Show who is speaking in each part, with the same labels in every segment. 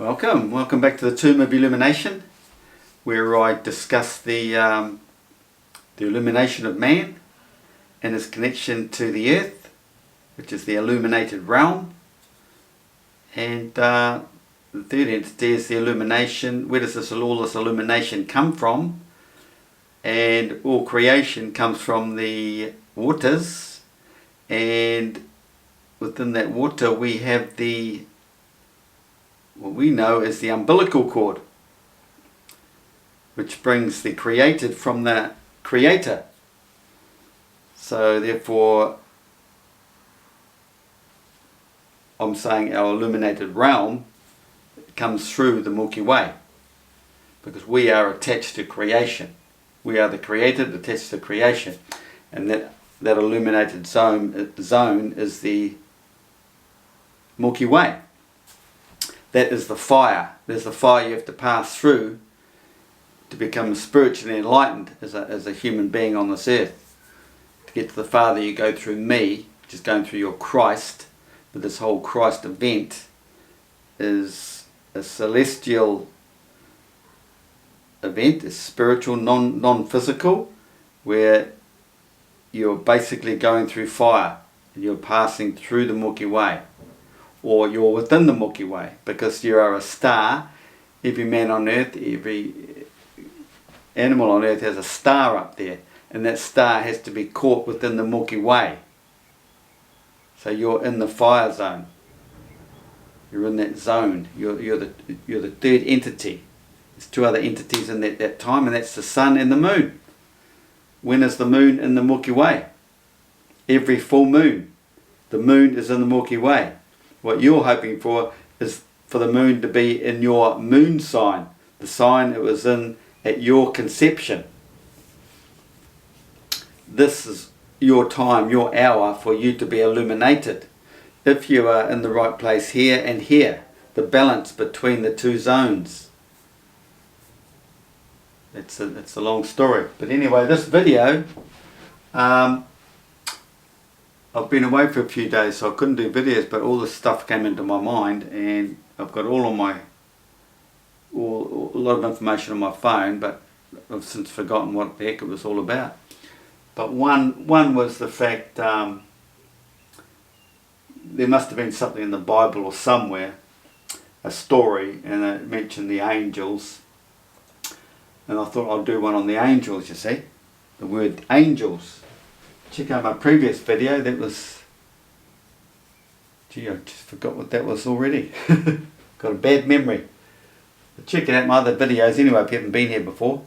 Speaker 1: Welcome back to the Tomb of Illumination, where I discuss the illumination of man and his connection to the earth, which is the illuminated realm. And the third entity is the illumination. Where does all this illumination come from? And all creation comes from the waters, and within that water we have what we know as the umbilical cord, which brings the created from the creator. So therefore I'm saying our illuminated realm comes through the Milky Way, because we are attached to creation. We are the created attached to creation, and that illuminated zone is the Milky Way. That is the fire. There's the fire you have to pass through to become spiritually enlightened as a human being on this earth. To get to the Father, you go through me, which is going through your Christ. But this whole Christ event is a celestial event, is spiritual, non-physical, where you're basically going through fire and you're passing through the Milky Way, or you're within the Milky Way, because you are a star. Every man on earth, every animal on earth has a star up there, and that star has to be caught within the Milky Way. So you're in the fire zone. You're in that zone. You're the third entity. There's two other entities in that time, and that's the sun and the moon. When is the moon in the Milky Way? Every full moon. The moon is in the Milky Way. What you're hoping for is for the moon to be in your moon sign, the sign it was in at your conception. This is your time, your hour for you to be illuminated. If you are in the right place here and here, the balance between the two zones. It's a long story. But anyway, this video, I've been away for a few days, so I couldn't do videos, but all this stuff came into my mind, and I've got a lot of information on my phone, but I've since forgotten what the heck it was all about. But one was the fact there must have been something in the Bible or somewhere, a story, and it mentioned the angels, and I thought I'll do one on the angels, you see, the word angels. Check out my previous video. That was, gee, I just forgot what that was already. Got a bad memory. But check out my other videos anyway if you haven't been here before.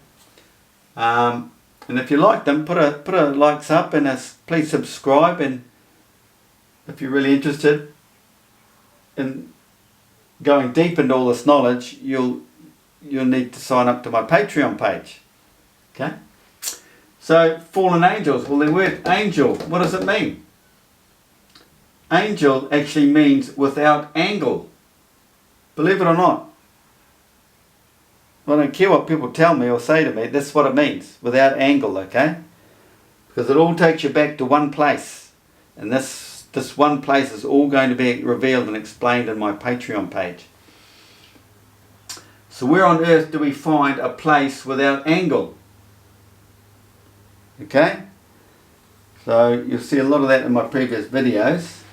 Speaker 1: And if you like them, put a likes up, and please subscribe. And if you're really interested in going deep into all this knowledge, you'll need to sign up to my Patreon page. Okay. So, fallen angels. Well, the word angel, what does it mean? Angel actually means without angle. Believe it or not. I don't care what people tell me or say to me, that's what it means. Without angle, okay? Because it all takes you back to one place. And this one place is all going to be revealed and explained in my Patreon page. So where on earth do we find a place without angle? Okay, so you'll see a lot of that in my previous videos.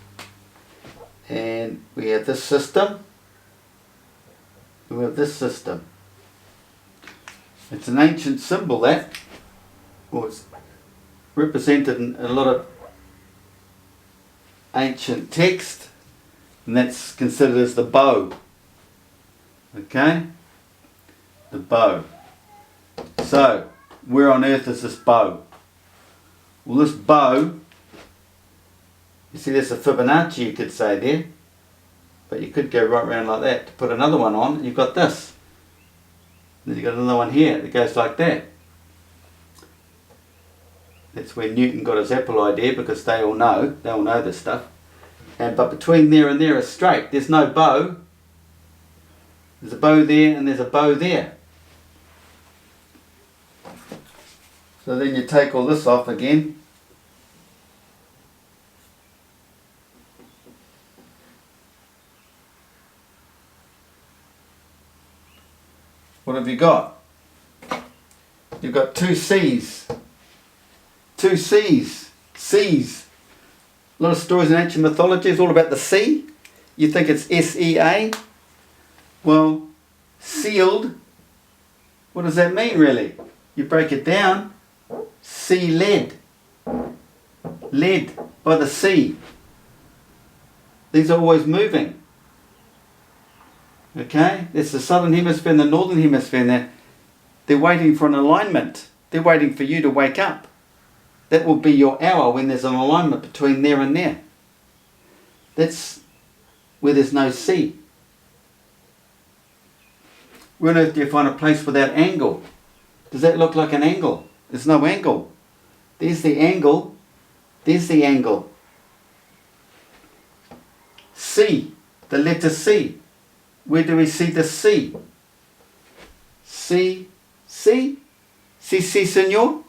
Speaker 1: And we have this system. We have this system. It's an ancient symbol, that, or it's represented in a lot of ancient text, and that's considered as the bow. Okay, the bow. So where on earth is this bow? Well, this bow, you see there's a Fibonacci, you could say there, but you could go right around like that to put another one on, and you've got this. Then you've got another one here that goes like that. That's where Newton got his apple idea, because they all know this stuff. But between there and there is straight. There's no bow. There's a bow there and there's a bow there. So then you take all this off again. what have you got? You've got two C's. Two C's. C's. A lot of stories in ancient mythology is all about the sea. You think it's S-E-A? Well, sealed. What does that mean really? You break it down. Sea led. Led by the sea. These are always moving. Okay? It's the southern hemisphere and the northern hemisphere. And they're waiting for an alignment. They're waiting for you to wake up. That will be your hour when there's an alignment between there and there. That's where there's no sea. Where on earth do you find a place without angle? Does that look like an angle? There's no angle. There's the angle. There's the angle. C. The letter C. Where do we see the C? C. C. Si, si, senor.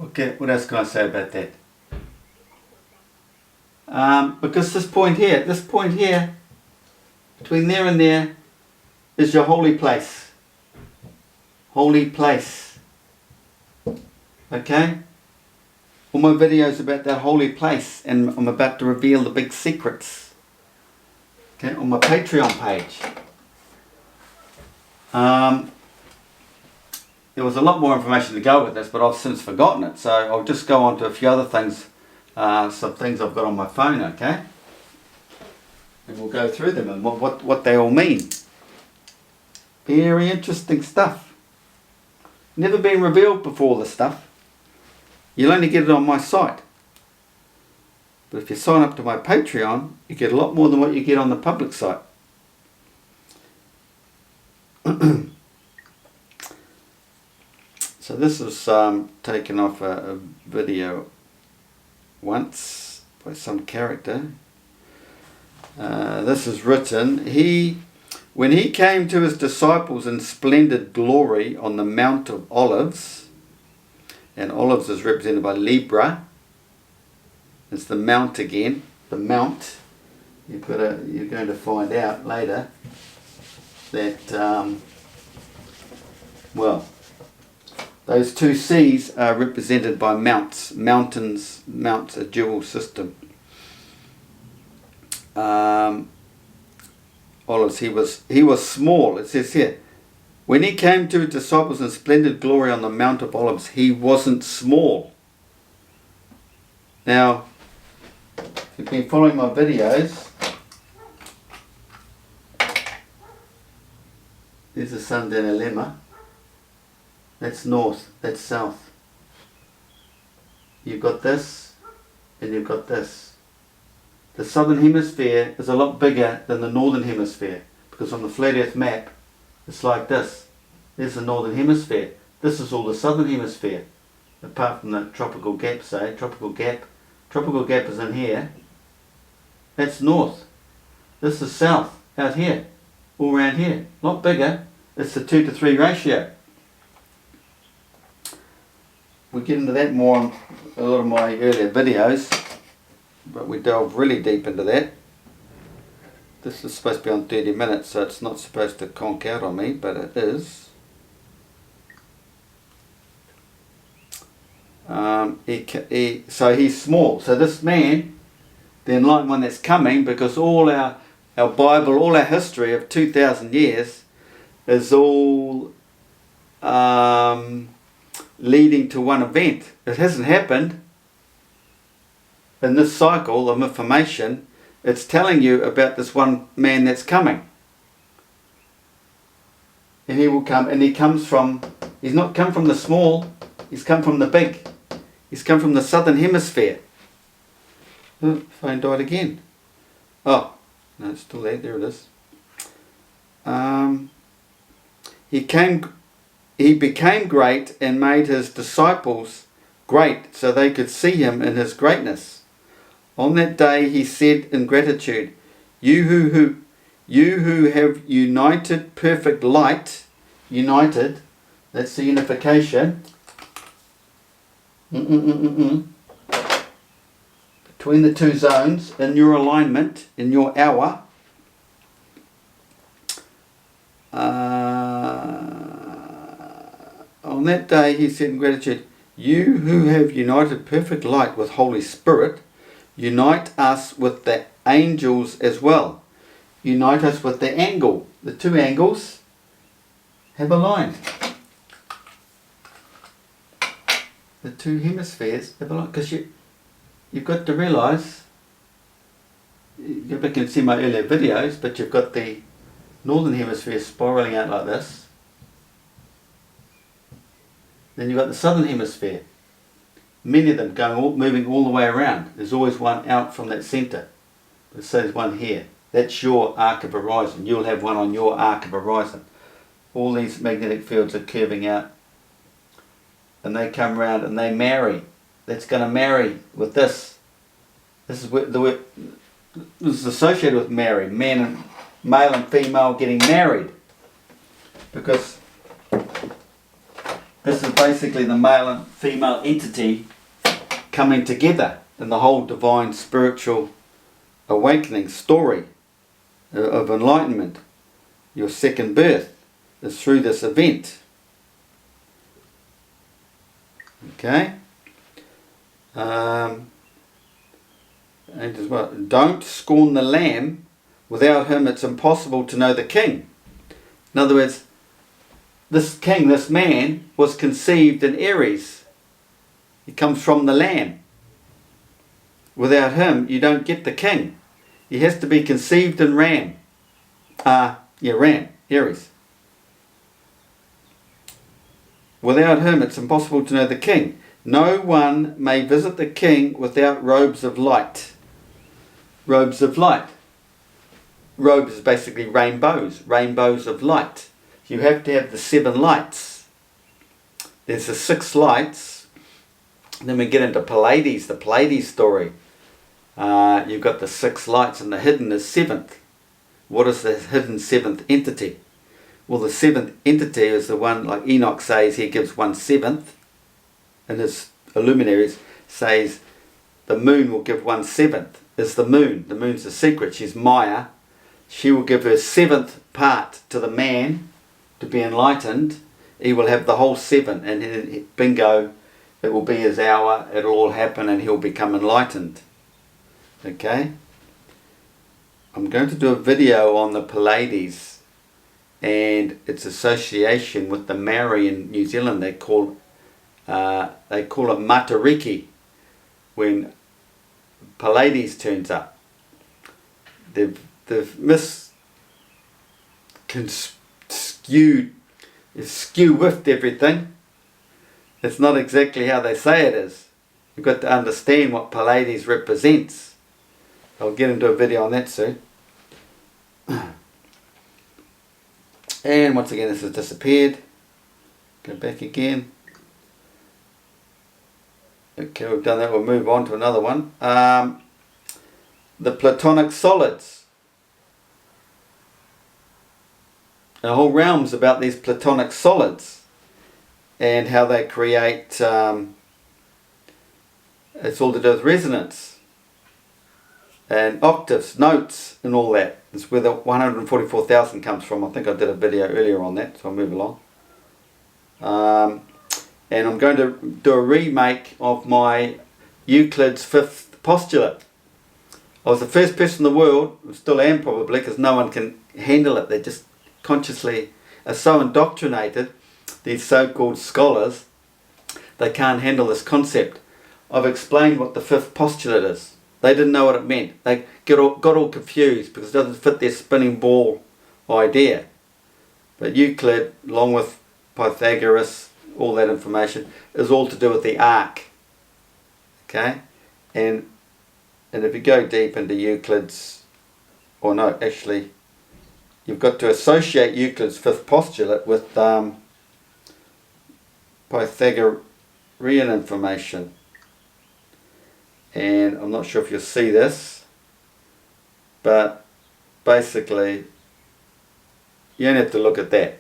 Speaker 1: Okay, what else can I say about that? Because this point here, between there and there, is your holy place. Holy place. Okay? All my videos about that holy place, and I'm about to reveal the big secrets. Okay, on my Patreon page. There was a lot more information to go with this, but I've since forgotten it. So I'll just go on to a few other things, some things I've got on my phone, okay? And we'll go through them and what they all mean. Very interesting stuff. Never been revealed before, this stuff. You'll only get it on my site. But if you sign up to my Patreon, you get a lot more than what you get on the public site. So this was taken off a video once by some character. This is written, when he came to his disciples in splendid glory on the Mount of Olives, and Olives is represented by Libra. It's the mount again, the mount. You're going to find out later that, well, those two C's are represented by mounts. Mountains, mounts, a dual system. Olives, he was small. It says here, when he came to his disciples in splendid glory on the Mount of Olives, he wasn't small. Now, if you've been following my videos, there's the sun dilemma. That's north, that's south. You've got this, and you've got this. The southern hemisphere is a lot bigger than the northern hemisphere, because on the flat earth map, it's like this. There's the northern hemisphere. This is all the southern hemisphere. Apart from the tropical gap, say, tropical gap. Tropical gap is in here. That's north. This is south, out here. All around here. A lot bigger. It's the 2 to 3 ratio. We'll get into that more on a lot of my earlier videos, but we delve really deep into that. This is supposed to be on 30 minutes, so it's not supposed to conk out on me, but it is. So he's small. So this man, the enlightened one that's coming, because all our Bible, all our history of 2,000 years is all leading to one event. It hasn't happened in this cycle of information. It's telling you about this one man that's coming. And he will come, and he comes from, he's not come from the small, he's come from the big. He's come from the southern hemisphere. Oh, phone died again. Oh, no, it's still there, there it is. He became great and made his disciples great so they could see him in his greatness. On that day he said in gratitude, you who have united perfect light, united, that's the unification, between the two zones, in your alignment, in your hour, that day he said in gratitude, you who have united perfect light with Holy Spirit, unite us with the angels as well. Unite us with the angle. The two angles have aligned. The two hemispheres have aligned. Because you've got to realise, you go back and see my earlier videos, but you've got the northern hemisphere spiralling out like this. Then you've got the southern hemisphere. Many of them moving all the way around. There's always one out from that centre. Let's say there's one here. That's your arc of horizon. You'll have one on your arc of horizon. All these magnetic fields are curving out. And they come around and they marry. That's going to marry with this. This is this is associated with marry. Male and female getting married. Because this is basically the male and female entity coming together in the whole divine spiritual awakening story of enlightenment. Your second birth is through this event. Okay? And as well, don't scorn the Lamb. Without him it's impossible to know the King. In other words, this king, this man, was conceived in Aries. He comes from the Lamb. Without him, you don't get the king. He has to be conceived in Ram. Ram, Aries. Without him, it's impossible to know the king. No one may visit the king without robes of light. Robes of light. Robes is basically rainbows. Rainbows of light. You have to have the 7 lights. There's the 6 lights. Then we get into Pleiades, the Pleiades story. You've got the 6 lights and the hidden is 7th. What is the hidden 7th entity? Well, the 7th entity is the one, like Enoch says, he gives 1/7. And his luminaries says the moon will give 1/7. It's the moon. The moon's the secret. She's Maya. She will give her 7th part to the man to be enlightened. He will have the whole 7, and bingo, it will be his hour, it'll all happen and he'll become enlightened. Okay? I'm going to do a video on the Pleiades and its association with the Maori in New Zealand. They call it Matariki, when Pleiades turns up. They've skew-whiffed everything. It's not exactly how they say it is. You've got to understand what Pleiades represents. I'll get into a video on that soon. And once again, this has disappeared. Go back again. Okay, we've done that. We'll move on to another one. The Platonic solids. The whole realm's about these Platonic solids and how they create, it's all to do with resonance and octaves, notes and all that. That's where the 144,000 comes from. I think I did a video earlier on that, so I'll move along. And I'm going to do a remake of my Euclid's 5th postulate. I was the first person in the world, still am probably, because no one can handle it. They just consciously are so indoctrinated, these so-called scholars, they can't handle this concept. I've explained what the 5th postulate is. They didn't know what it meant. They got all confused because it doesn't fit their spinning ball idea. But Euclid, along with Pythagoras, all that information, is all to do with the arc. Okay? And if you go deep into Euclid's, or no, actually, you've got to associate Euclid's 5th postulate with Pythagorean information. And I'm not sure if you'll see this, but basically you only have to look at that.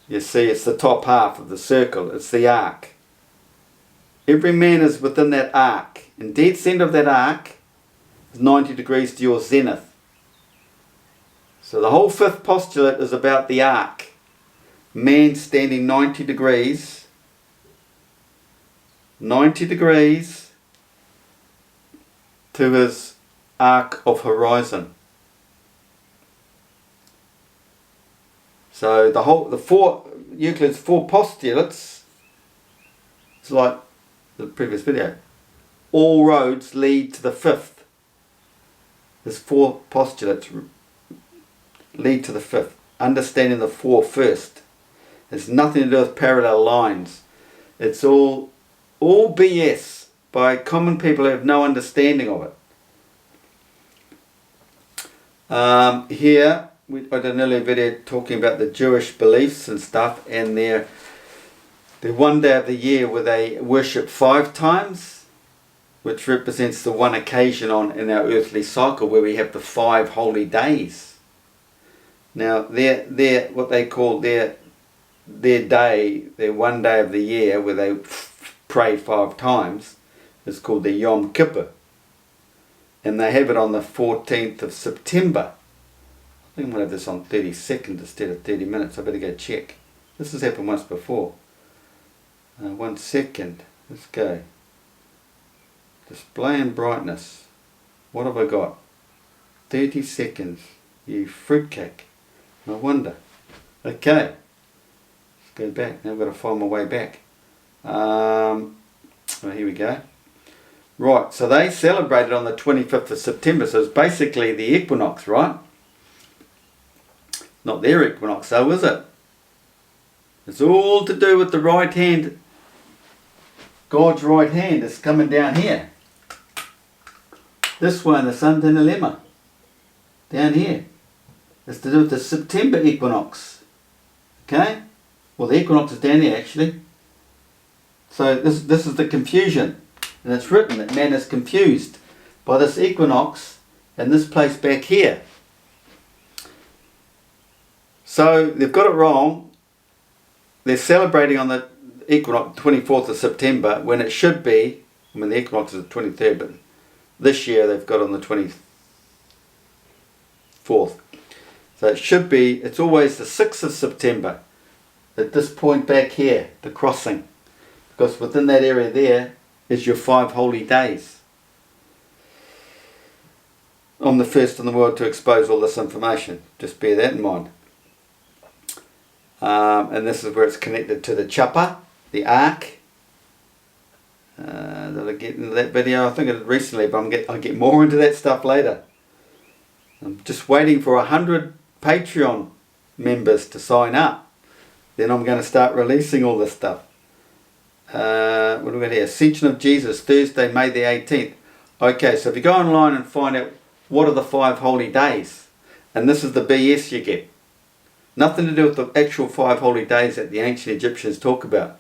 Speaker 1: You see, it's the top half of the circle, it's the arc. Every man is within that arc, and dead center of that arc is 90 degrees to your zenith. So the whole 5th postulate is about the arc. man standing 90 degrees to his arc of horizon. So Euclid's four postulates, it's like the previous video, all roads lead to the fifth. There's four postulates lead to the fifth. Understanding the four first. It's nothing to do with parallel lines. It's all BS by common people who have no understanding of it. Here, I did an earlier video talking about the Jewish beliefs and stuff, and their one day of the year where they worship 5 times, which represents the one occasion in our earthly cycle where we have the 5 holy days. Now, their what they call their day, their one day of the year where they pray 5 times, is called the Yom Kippur. And they have it on the 14th of September. I think I'm going to have this on 30 seconds instead of 30 minutes. I better go check. This has happened once before. 1 second. Let's go. Display and brightness. What have I got? 30 seconds. You fruitcake. No wonder. Okay. Let's go back. Now I've got to find my way back. Well, here we go. Right, so they celebrated on the 25th of September. So it's basically the equinox, right? Not their equinox, though, is it? It's all to do with the right hand. God's right hand is coming down here. This one, the Sun Dilemma. Down here. It's to do with the September equinox. Okay? Well, the equinox is down here, actually. So this is the confusion. And it's written that man is confused by this equinox and this place back here. So they've got it wrong. They're celebrating on the equinox 24th of September when it should be, I mean the equinox is the 23rd, but this year they've got on the 24th. So it should be, it's always the 6th of September at this point back here, the crossing. Because within that area there is your 5 holy days. I'm the first in the world to expose all this information. Just bear that in mind. And this is where it's connected to the chapa, the ark. Did I get into that video? I think I did recently, but I'll get more into that stuff later. I'm just waiting for 100 Patreon members to sign up. Then I'm going to start releasing all this stuff. What do we got here? Ascension of Jesus, Thursday, May the 18th. Okay, so if you go online and find out what are the 5 holy days, and this is the BS you get. Nothing to do with the actual 5 holy days that the ancient Egyptians talk about.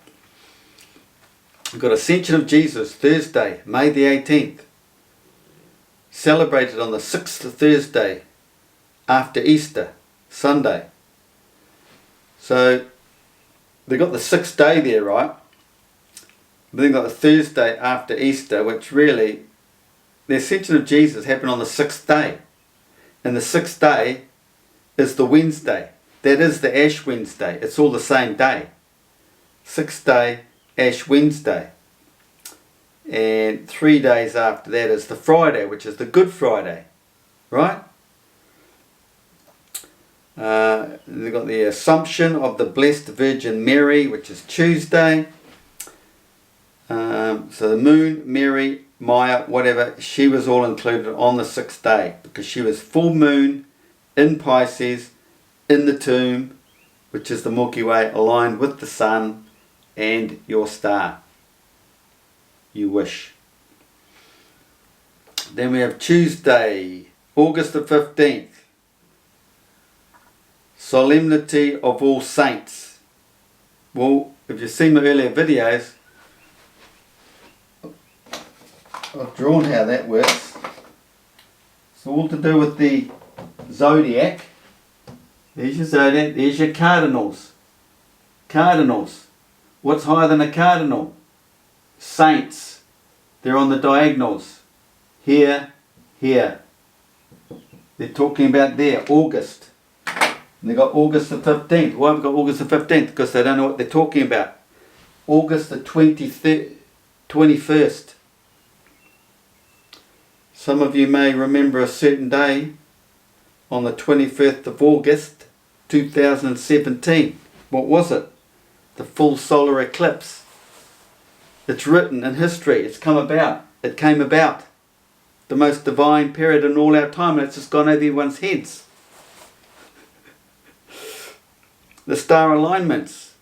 Speaker 1: We've got Ascension of Jesus, Thursday, May the 18th. Celebrated on the 6th of Thursday after Easter, Sunday. So they've got the 6th day there, right? But they've got the Thursday after Easter, which really, the Ascension of Jesus happened on the 6th day. And the 6th day is the Wednesday. That is the Ash Wednesday. It's all the same day. 6th day, Ash Wednesday. And 3 days after that is the Friday, which is the Good Friday. Right? They've got the Assumption of the Blessed Virgin Mary, which is Tuesday. So the moon, Mary, Maya, whatever, she was all included on the 6th day because she was full moon in Pisces, in the tomb, which is the Milky Way, aligned with the sun and your star. You wish. Then we have Tuesday, August the 15th. Solemnity of All Saints. Well, if you've seen my earlier videos, I've drawn how that works. It's all to do with the zodiac. There's your zodiac, there's your cardinals. Cardinals. What's higher than a cardinal? Saints. They're on the diagonals. Here, here. They're talking about there, August. And they got August the 15th. Why have we got August the 15th? Because they don't know what they're talking about. August the 21st. Some of you may remember a certain day on the 21st of August 2017. What was it? The full solar eclipse. It's written in history. It's come about. It came about. The most divine period in all our time, and it's just gone over everyone's heads. The star alignments.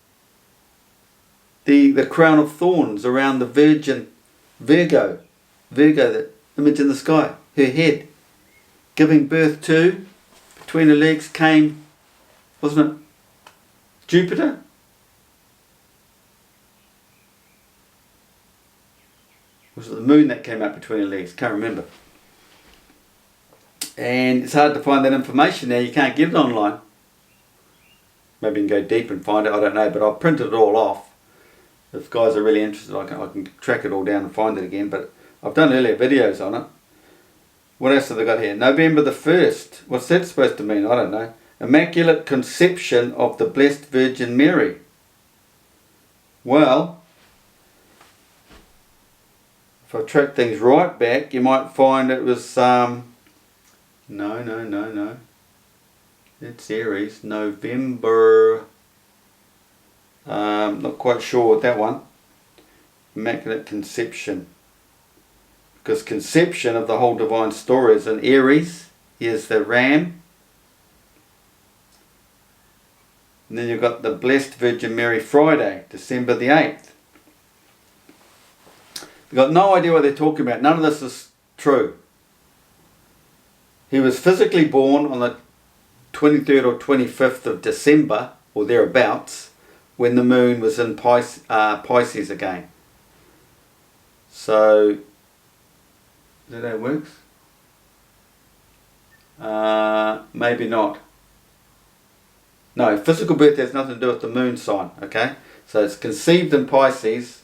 Speaker 1: The crown of thorns around the Virgin, Virgo, the image in the sky, her head, giving birth to, between her legs came, wasn't it, Jupiter? Was it the moon that came out between her legs? Can't remember. And it's hard to find that information now. You can't get it online. Maybe you can go deep and find it, I don't know, but I've printed it all off. If guys are really interested, I can track it all down and find it again, but I've done earlier videos on it. What else have they got here? November the 1st. What's that supposed to mean? I don't know. Immaculate Conception of the Blessed Virgin Mary. Well, if I track things right back, you might find it was, no. It's Aries, November, not quite sure with that one. Immaculate Conception. Because conception of the whole divine story is in Aries. Here's the ram. And then you've got the Blessed Virgin Mary Friday, December the 8th. You've got no idea what they're talking about. None of this is true. He was physically born on the 23rd or 25th of December, or thereabouts, when the moon was in Pisces again. So, is that how it works? Maybe not. No, physical birth has nothing to do with the moon sign, okay? So it's conceived in Pisces,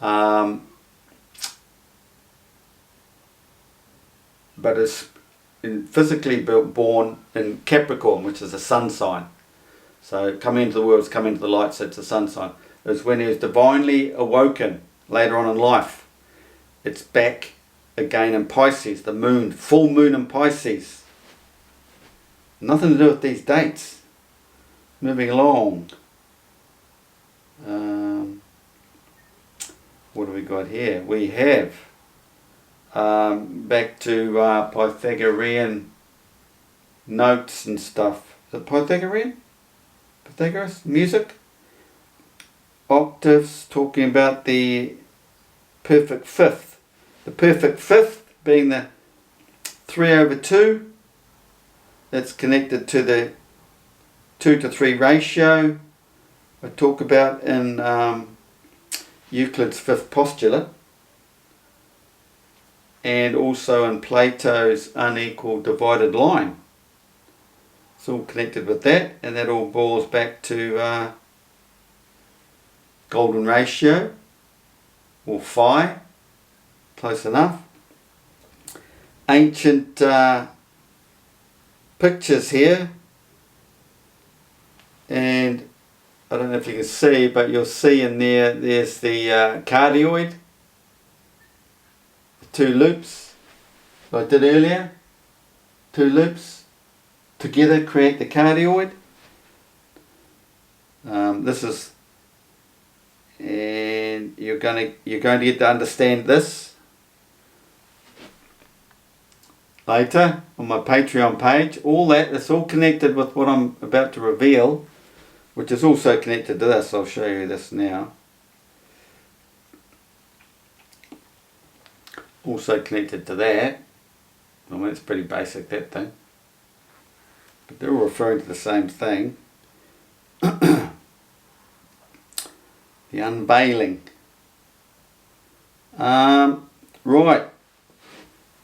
Speaker 1: but it's physically born in Capricorn, which is a sun sign. So coming into the world is coming into the light, so it's a sun sign. It's when he was divinely awoken later on in life. It's back again in Pisces, the moon, full moon in Pisces. Nothing to do with these dates. Moving along. What do we got here? We have back to Pythagorean notes and stuff. Is it Pythagorean? Pythagoras? Music? Octaves, talking about the perfect fifth. The perfect fifth being the 3/2. That's connected to the 2:3 ratio. I talk about in Euclid's fifth postulate. And also in Plato's unequal divided line. It's all connected with that, and that all boils back to golden ratio, or phi, close enough. Ancient pictures here, and I don't know if you can see, but you'll see in there's the cardioid, the two loops, like I did earlier, two loops together create the cardioid. This is, and you're going to get to understand this later on my Patreon page. All that, it's all connected with what I'm about to reveal, which is also connected to this. I'll show you this now. Also connected to that. I mean, it's pretty basic, that thing. But they're all referring to the same thing. The unveiling. Right.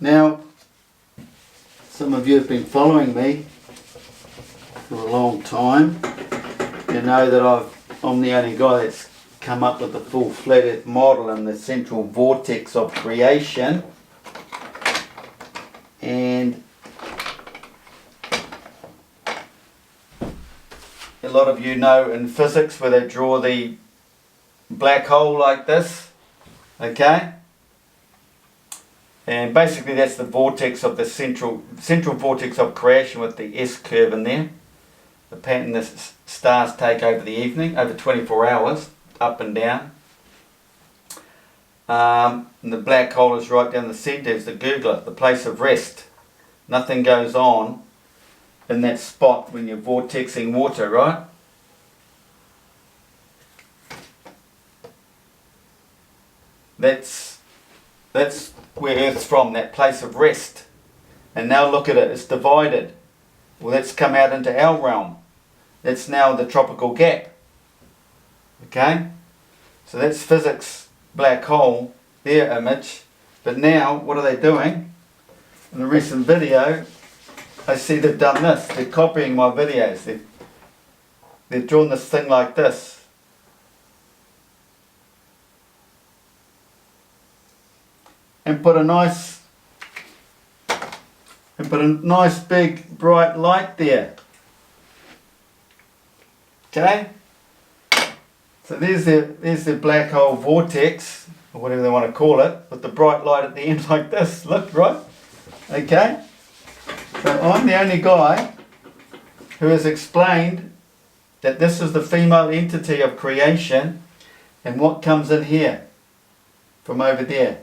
Speaker 1: Now, some of you have been following me for a long time. You know that I'm the only guy that's come up with the full flat earth model and the central vortex of creation. And a lot of you know in physics where they draw the black hole like this, okay? And basically that's the vortex of the central vortex of creation with the S curve in there. The pattern the stars take over the evening, over 24 hours, up and down. And the black hole is right down the centre, is the gurgler, the place of rest. Nothing goes on in that spot when you're vortexing water, right? That's where Earth's from, that place of rest. And now look at it, it's divided. Well, that's come out into our realm. That's now the tropical gap. Okay? So that's physics, black hole, their image. But now, what are they doing? In a recent video, I see they've done this. They're copying my videos. They've drawn this thing like this. And put a nice big bright light there. Okay? So there's the black hole vortex, or whatever they want to call it, with the bright light at the end like this. Look, right? Okay? So I'm the only guy who has explained that this is the female entity of creation and what comes in here from over there.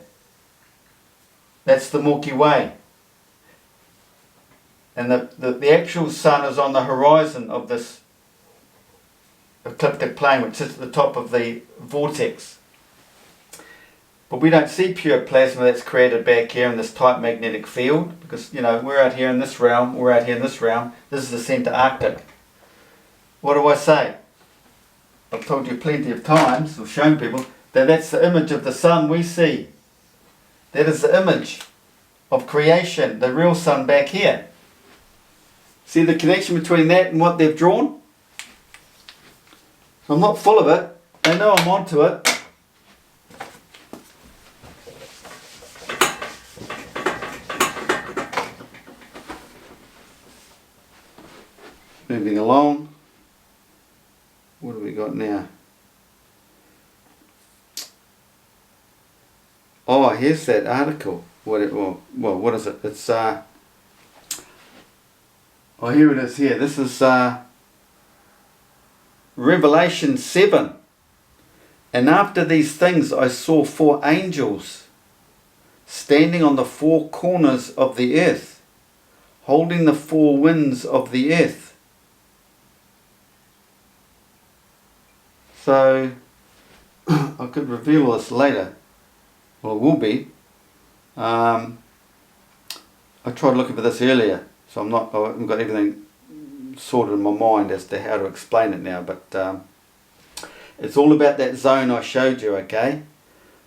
Speaker 1: That's the Milky Way. And the actual sun is on the horizon of this ecliptic plane, which sits at the top of the vortex. But we don't see pure plasma that's created back here in this tight magnetic field, because, you know, we're out here in this realm, we're out here in this realm. This is the centre Arctic. What do I say? I've told you plenty of times, or shown people, that that's the image of the sun we see. That is the image of creation, the real sun back here. See the connection between that and what they've drawn? I'm not full of it. They know I'm onto it. Moving along. What have we got now? Oh, here's that article. What is it? It's oh, here it is here. This is Revelation 7. And after these things I saw 4 angels standing on the 4 corners of the earth, holding the 4 winds of the earth. So I could reveal this later. Well, it will be. I tried looking for this earlier, so I haven't got everything sorted in my mind as to how to explain it now, but it's all about that zone I showed you, okay?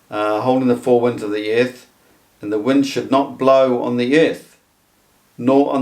Speaker 1: Holding the 4 winds of the earth, and the wind should not blow on the earth, nor on